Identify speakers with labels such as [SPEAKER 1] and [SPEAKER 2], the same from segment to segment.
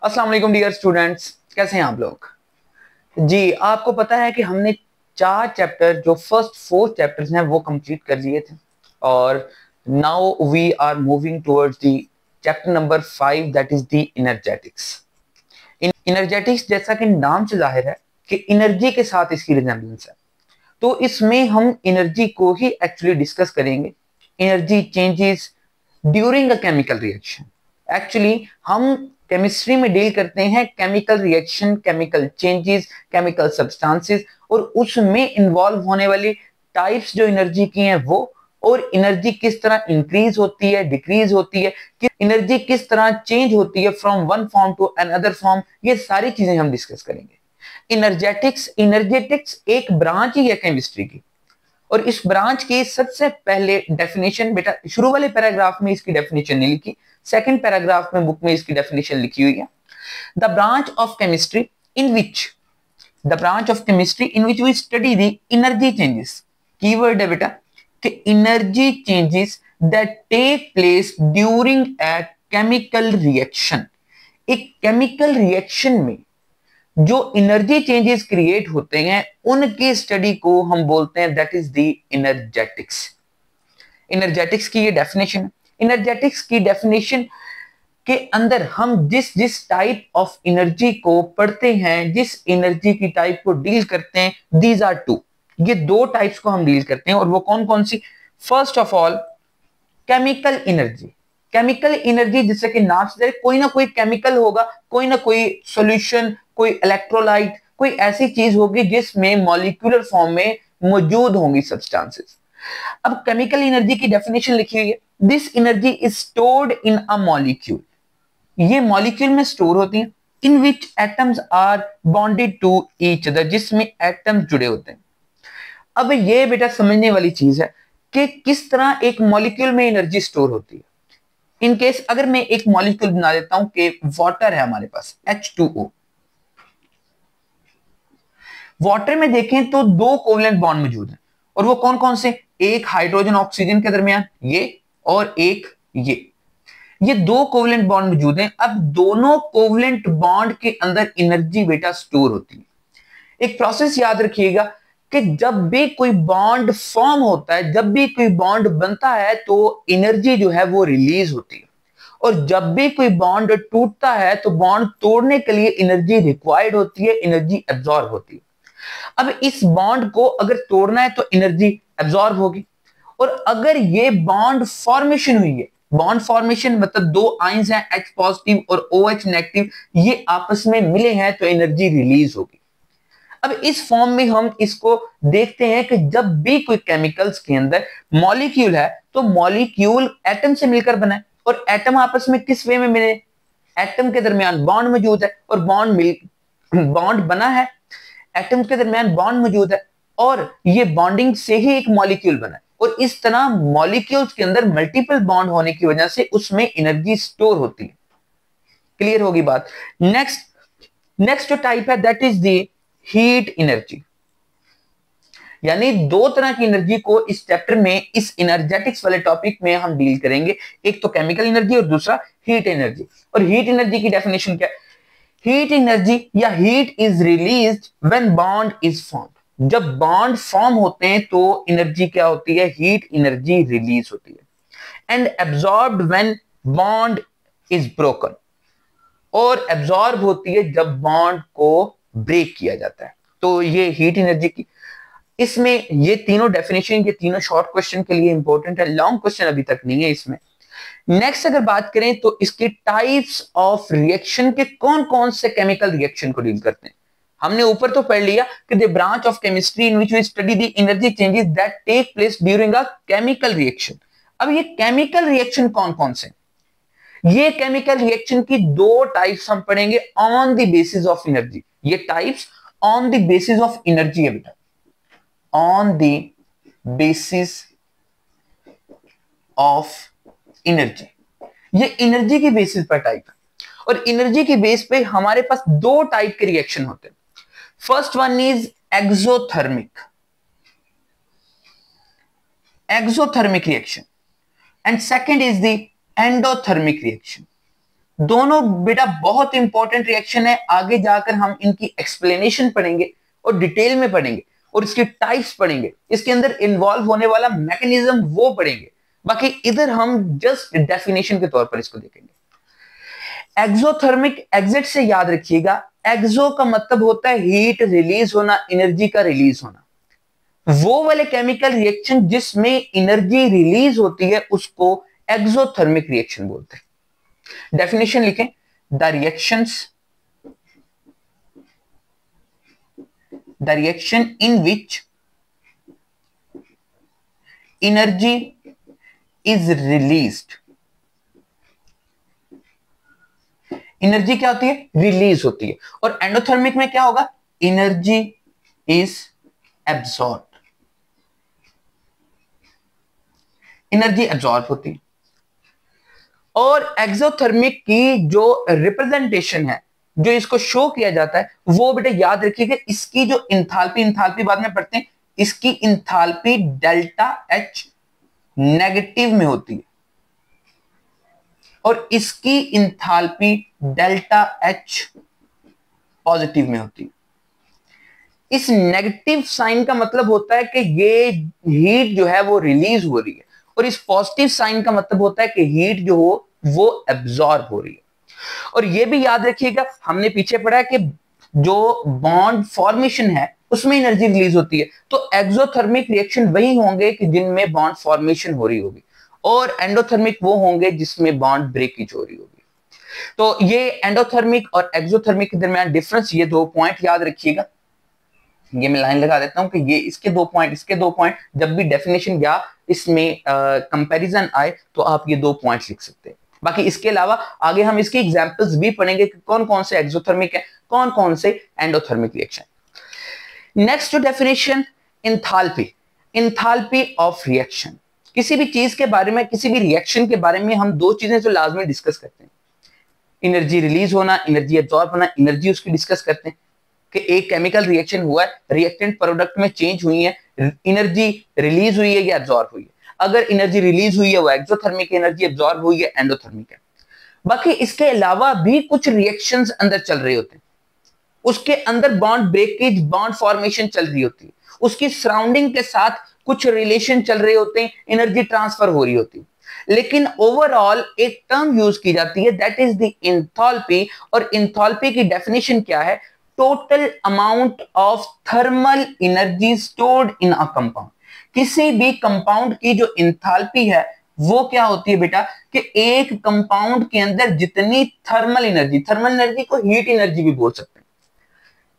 [SPEAKER 1] अस्सलाम वालेकुम dear students, कैसे हैं आप लोग। जी, आपको पता है कि हमने 4 चैप्टर जो फर्स्ट 4 चैप्टर्स हैं वो कंप्लीट कर लिए थे और now we are moving towards the chapter number 5 that is the energetics. Energetics जैसा कि नाम से जाहिर है कि एनर्जी के साथ इसकी रिजेम्बलेंस है, तो इसमें हम एनर्जी को ही एक्चुअली डिस्कस करेंगे। Energy changes during a chemical reaction. Actually हम केमिस्ट्री में डील करते हैं chemical reaction, chemical changes, chemical substances और उसमें इन्वॉल्व होने वाली टाइप्स जो एनर्जी की हैं वो, और एनर्जी किस तरह इंक्रीज होती है, डिक्रीज होती है, कि एनर्जी किस तरह चेंज होती है from one form to another form, ये सारी चीजें हम डिस्कस करेंगे। एनर्जेटिक्स एक ब्रांच ही है केमिस्ट्री की, और इस ब्रांच की सबसे पहले डेफिनेशन, बेटा शुरू वाले पैराग्राफ में इसकी डेफिनेशन नहीं लिखी, सेकंड पैराग्राफ में बुक में इसकी डेफिनेशन लिखी हुई है। The branch of chemistry in which we study the energy changes. Keyword है बेटा कि energy changes that take place during a chemical reaction. एक केमिकल रिएक्शन में जो एनर्जी चेंजेस क्रिएट होते हैं उनकी स्टडी को हम बोलते हैं that is the energetics. Energetics की ये डेफिनेशन है। एनर्जेटिक्स की डेफिनेशन के अंदर हम जिस जिस टाइप ऑफ एनर्जी को पढ़ते हैं, जिस एनर्जी की टाइप को डील करते हैं, दीज आर टू। ये दो टाइप्स को हम डील करते हैं, और वो कौन कौन सी। First of all chemical energy. Chemical energy जैसे कि नाम से कोई ना कोई केमिकल होगा, कोई ना कोई सॉल्यूशन, कोई इलेक्ट्रोलाइट, कोई ऐसी चीज होगी जिसमें मॉलिक्यूलर फॉर्म में मौजूद होंगी सब्सटेंसेस। अब केमिकल एनर्जी की डेफिनेशन लिखी हुई है, this energy is stored in a molecule. ये मॉलिक्यूल में स्टोर होती हैं, in which atoms are bonded to each other, जिसमें एटम्स जुड़े होते हैं। अब ये बेटा समझने वाली चीज है कि किस तरह एक मॉलिक्यूल में एनर्जी स्टोर होती है। इन केस अगर मैं एक मॉलिक्यूल बना देता हूं कि वाटर है हमारे पास H2O। वाटर में देखें तो दो कोवलेंट बॉन्ड मौजूद हैं, और वो कौन कौन से, एक हाइड्रोजन ऑक्सीजन के दरमियान ये, और एक ये दो कोवलेंट बॉन्ड मौजूद हैं। अब दोनों कोवलेंट बॉन्ड के अंदर एनर्जी बेटा स्टोर होती है। एक प्रोसेस याद रखिएगा कि जब भी कोई बॉन्ड फॉर्म होता है, जब भी कोई बॉन्ड बनता है तो एनर्जी जो है वो रिलीज होती है, और जब भी कोई बॉन्ड टूटता है तो बॉन्ड तोड़ने के लिए एनर्जी रिक्वायर्ड होती है, एनर्जी एब्जॉर्ब होती है। अब इस बॉन्ड को अगर तोड़ना है तो एनर्जी एब्जॉर्ब होगी, और अगर ये बॉन्ड फॉर्मेशन हुई है, बॉन्ड फॉर्मेशन मतलब दो आयंस हैं H पॉजिटिव और OH नेगेटिव, ये आपस में मिले हैं तो एनर्जी रिलीज होगी। अब इस फॉर्म में हम इसको देखते हैं कि जब भी कोई केमिकल्स के अंदर मॉलिक्यूल है तो मॉलिक्यूल एटम से मिलकर बना है, और एटम आपस में किस वे में मिले, एटम के दरमियान बॉन्ड मौजूद है, और बॉन्ड बना है, एटम के दरमियान बॉन्ड मौजूद है, और ये बॉन्डिंग से ही एक मॉलिक्यूल बना है। और इस तरह मॉलिक्यूल्स के अंदर मल्टीपल बॉन्ड होने की वजह से उसमें एनर्जी स्टोर होती है। क्लियर होगी बात। नेक्स्ट जो टाइप है that is the heat energy. यानी दो तरह की एनर्जी को इस चैप्टर में, इस एनर्जेटिक्स वाले टॉपिक में हम डील करेंगे। एक तो केमिकल एनर्जी और दूसरा हीट एनर्जी। और हीट एनर्जी की डेफिनेशन क्या है, हीट एनर्जी या heat is released when bond is formed. जब बॉन्ड फॉर्म होते हैं तो एनर्जी क्या होती है, हीट एनर्जी रिलीज होती है। And absorbed when bond is broken, और एब्जॉर्ब होती है जब बॉन्ड को ब्रेक किया जाता है। तो ये हीट एनर्जी की, इसमें ये तीनों डेफिनेशन, ये तीनों शॉर्ट क्वेश्चन के लिए इंपॉर्टेंट है, लॉन्ग क्वेश्चन अभी तक नहीं है इसमें। नेक्स्ट अगर बात करें तो इसके टाइप्स ऑफ रिएक्शन के कौन कौन से केमिकल रिएक्शन को डील करते हैं। हमने ऊपर तो पढ़ लिया कि the branch of chemistry in which we study the energy changes that take place during a chemical reaction. अब ये केमिकल रिएक्शन कौन कौन से, ये केमिकल रिएक्शन की दो टाइप्स हम पढ़ेंगे on the basis of energy. ये types on the basis of energy है बेटा, on the basis of energy. ये एनर्जी की बेसिस पर टाइप है, और एनर्जी की बेस पे हमारे पास दो टाइप के रिएक्शन होते हैं। First one is exothermic reaction, and second is the endothermic reaction. दोनों बेटा बहुत इंपॉर्टेंट रिएक्शन है, आगे जाकर हम इनकी एक्सप्लेनेशन पढ़ेंगे और डिटेल में पढ़ेंगे और इसके टाइप्स पढ़ेंगे, इसके अंदर इन्वॉल्व होने वाला मैकेनिज्म वो पढ़ेंगे। बाकी इधर हम जस्ट डेफिनेशन के तौर पर इसको देखेंगे। एक्सोथर्मिक एग्जिट से याद रखिएगा, एक्सो का मतलब होता है हीट रिलीज होना, एनर्जी का रिलीज होना। वो वाले केमिकल रिएक्शन जिसमें एनर्जी रिलीज होती है उसको एक्सोथर्मिक रिएक्शन बोलते हैं। डेफिनेशन लिखें, the reaction in which energy is released. Energy क्या होती है? रिलीज होती है। और एंडोथर्मिक में क्या होगा? Energy is absorb, energy absorb होती है। और एक्सोथर्मिक की जो रिप्रेजेंटेशन है, जो इसको शो किया जाता है, वो बेटा याद रखिएगा, इसकी जो इंथाल्पी बाद में पढ़ते हैं, इसकी इंथाल्पी डेल्टा एच नेगेटिव में होती है और इसकी इंथाल्पी डेल्टा एच पॉजिटिव में होती है। इस नेगेटिव साइन का मतलब होता है कि ये हीट जो है वो रिलीज हो रही है, और इस पॉजिटिव साइन का मतलब होता है कि हीट जो हो वो एब्जॉर्ब हो रही है। और ये भी याद रखिएगा, हमने पीछे पढ़ा है कि जो बॉन्ड फॉर्मेशन है उसमें एनर्जी रिलीज होती है, तो एक्सोथर्मिक रिएक्शन वही होंगे कि जिनमें बॉन्ड फॉर्मेशन हो रही होगी, और एंडोथर्मिक वो होंगे जिसमें बॉन्ड ब्रेकेज हो रही होगी। तो ये एंडोथर्मिक और एक्सोथर्मिक के दरमियान डिफरेंस, ये दो पॉइंट याद रखिएगा। ये मैं लाइन लगा देता हूं कि ये इसके दो पॉइंट, जब भी डेफिनेशन या इसमें कंपैरिजन आए तो आप ये दो पॉइंट्स लिख सकते हैं। बाकी इसके अलावा आगे हम इसके एग्जांपल्स भी पढ़ेंगे कि कौन कौन से एक्सोथर्मिक है, कौन कौन से एंडोथर्मिक रिएक्शन। नेक्स्ट जो डेफिनेशन, इंथाल्पी ऑफ रिएक्शन। किसी भी चीज के बारे में, किसी भी रिएक्शन के बारे में हम दो चीजें जो लाजमी डिस्कस करते हैं, एनर्जी रिलीज होना, एनर्जी एब्जॉर्ब होना। एनर्जी उसकी डिस्कस करते हैं कि एक केमिकल रिएक्शन हुआ है, रिएक्टेंट प्रोडक्ट में चेंज हुई है, एनर्जी रिलीज हुई है या एब्जॉर्ब हुई है। अगर एनर्जी रिलीज हुई है वो एक्सोथर्मिक, एनर्जी एब्जॉर्ब हुई है एंडोथर्मिक है। बाकी इसके अलावा भी कुछ रिएक्शंस अंदर चल रहे होते हैं, उसके अंदर बॉन्ड ब्रेकेज, बॉन्ड फॉर्मेशन चल रही होती है, उसकी सराउंडिंग के साथ कुछ रिलेशन चल रहे होते हैं, एनर्जी ट्रांसफर हो रही होती है। लेकिन ओवरऑल एक टर्म यूज की जाती है, दैट इज द एंथैल्पी। और एंथैल्पी की डेफिनेशन क्या है? Total amount of thermal energy stored in a compound. किसी भी कंपाउंड की जो एंथैल्पी है वो क्या होती है बेटा, कि एक कंपाउंड के अंदर जितनी थर्मल एनर्जी को हीट एनर्जी भी बोल सकते हैं,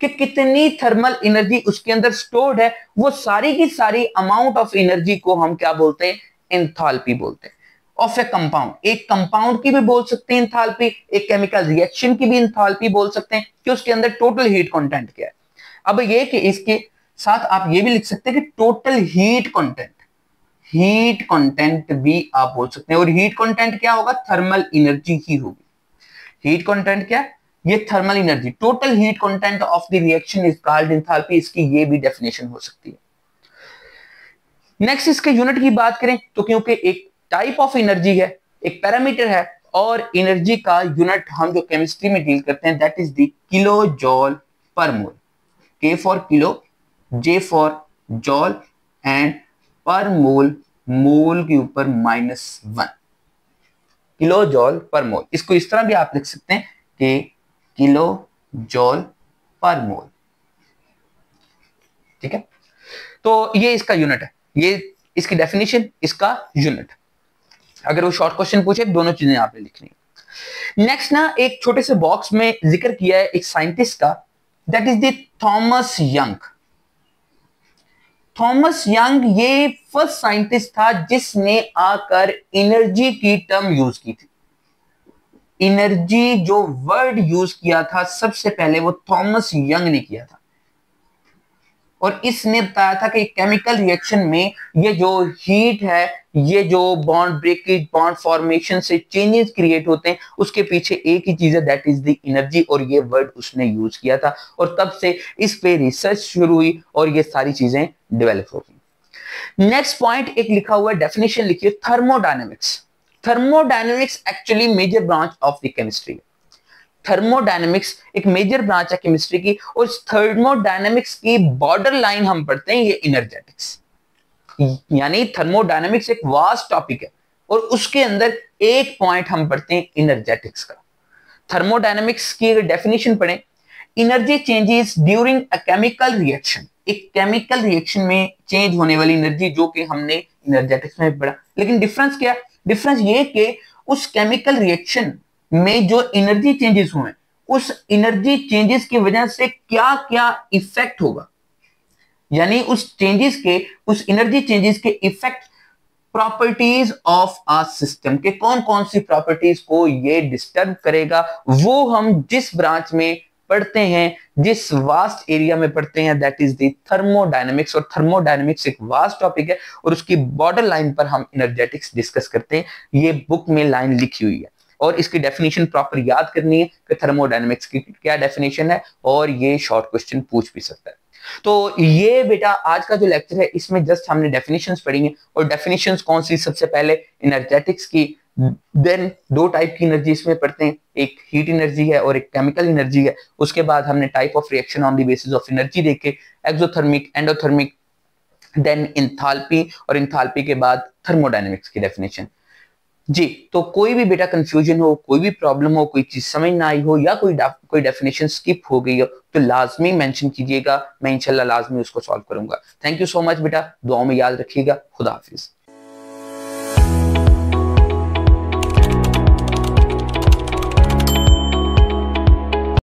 [SPEAKER 1] कि कितनी थर्मल एनर्जी उसके अंदर स्टोर्ड है, वो सारी की सारी अमाउंट ऑफ एनर्जी को हम क्या बोलते हैं? एंथैल्पी बोलते हैं। ऑफ ए कंपाउंड, एक कंपाउंड की भी बोल सकते हैं एंथैल्पी, एक केमिकल रिएक्शन की भी एंथैल्पी बोल सकते हैं कि उसके अंदर टोटल हीट कंटेंट क्या है। अब ये कि इसके साथ आप ये भी लिख सकते हैं कि टोटल हीट कंटेंट भी आप बोल सकते हैं। और हीट कंटेंट क्या होगा? थर्मल एनर्जी ही होगी। हीट कंटेंट क्या है? ये thermal energy. Total heat content of the reaction is called enthalpy. इसकी ये भी डेफिनेशन हो सकती है। नेक्स्ट इसके यूनिट की बात करें तो क्योंकि एक टाइप ऑफ एनर्जी है, एक पैरामीटर है, और एनर्जी का यूनिट हम जो केमिस्ट्री में डील करते हैं दैट इज द किलो जॉल पर मोल। के for kilo, J for जॉल, and पर मोल, मोल के ऊपर -1, किलो जॉल पर मोल। इसको इस तरह भी आप लिख सकते हैं कि किलो जॉल पर मोल। ठीक है, तो ये इसका यूनिट है, ये इसकी डेफिनेशन, इसका यूनिट। अगर वो शॉर्ट क्वेश्चन पूछे दोनों चीजें आपने लिखनी है। नेक्स्ट ना एक छोटे से बॉक्स में जिक्र किया है एक साइंटिस्ट का, that is the Thomas young. Thomas young ये फर्स्ट साइंटिस्ट था जिसने आकर एनर्जी की टर्म यूज की थी। एनर्जी जो वर्ड यूज किया था सबसे पहले वो थॉमस यंग ने किया था, और इसने बताया था कि केमिकल रिएक्शन में ये जो हीट है, ये जो बॉन्ड ब्रेकेज, बॉन्ड फॉर्मेशन से चेंजेस क्रिएट होते हैं, उसके पीछे एक ही चीज है, दैट इज द एनर्जी। और ये वर्ड उसने यूज किया था, और तब से इस पे रिसर्च शुरू हुई और ये सारी चीजें डेवलप हो गई। नेक्स्ट पॉइंट एक लिखा हुआ है, डेफिनेशन लिखिए, thermodynamics. Thermodynamics actually major branch of the chemistry. Thermodynamics एक मेजर ब्रांच है केमिस्ट्री की, और थर्मोडायनेमिक्स की बॉर्डर लाइन हम पढ़ते हैं ये इनर्जेटिक्स। यानी थर्मोडायनेमिक्स एक वास्ट टॉपिक है और उसके अंदर एक पॉइंट हम पढ़ते हैं इनर्जेटिक्स का। थर्मोडायनेमिक्स की अगर डेफिनेशन पढ़ें, energy changes during a chemical reaction, एक केमिकल रिएक्शन में चेंज होने वाली एनर्जी, जो कि हमने एनर्जेटिक्स में पढ़ा। लेकिन डिफरेंस क्या? डिफरेंस ये कि उस केमिकल रिएक्शन में जो एनर्जी चेंजेस हुए, उस एनर्जी चेंजेस की वजह से क्या क्या इफेक्ट होगा, यानी उस चेंजेस के, उस एनर्जी चेंजेस के effect properties of a system के कौन कौन सी प्रॉपर्टीज को ये डिस्टर्ब करेगा, वो हम जिस ब्रांच में पढ़ते हैं, जिस वास्ट एरिया में पढ़ते हैं, दैट इज द थर्मोडायनेमिक्स। और थर्मोडायनेमिक्स एक वास्ट टॉपिक है और उसकी बॉर्डर लाइन पर हम एनर्जेटिक्स डिस्कस करते हैं। ये बुक में लाइन लिखी हुई है और इसकी डेफिनेशन प्रॉपर याद करनी है कि थर्मोडायनेमिक्स की क्या डेफिनेशन है, और ये शॉर्ट क्वेश्चन पूछ भी सकता है। तो ये बेटा आज का जो लेक्चर है, इसमें जस्ट हमने डेफिनेशंस पढ़ी हैं। और डेफिनेशंस कौन सी? सबसे पहले एनर्जेटिक्स की, देन दो टाइप की एनर्जी इसमें पढ़ते हैं, एक हीट एनर्जी है और एक केमिकल एनर्जी है। उसके बाद हमने type of reaction on the basis of energy देखे, एक्सोथर्मिक, एंडोथर्मिक, देन इंथाल्पी, और इंथाल्पी के बाद थर्मोडायनेमिक्स की डेफिनेशन। जी, तो कोई भी बेटा कंफ्यूजन हो, कोई भी प्रॉब्लम हो, कोई चीज समझ ना आई हो, या कोई डेफिनेशन स्किप हो गई हो, तो लाजमी मेंशन कीजिएगा, मैं इंशाल्लाह लाजमी उसको सॉल्व करूंगा। थैंक यू सो मच बेटा, दुआओं में याद रखिएगा। खुदा हाफिज।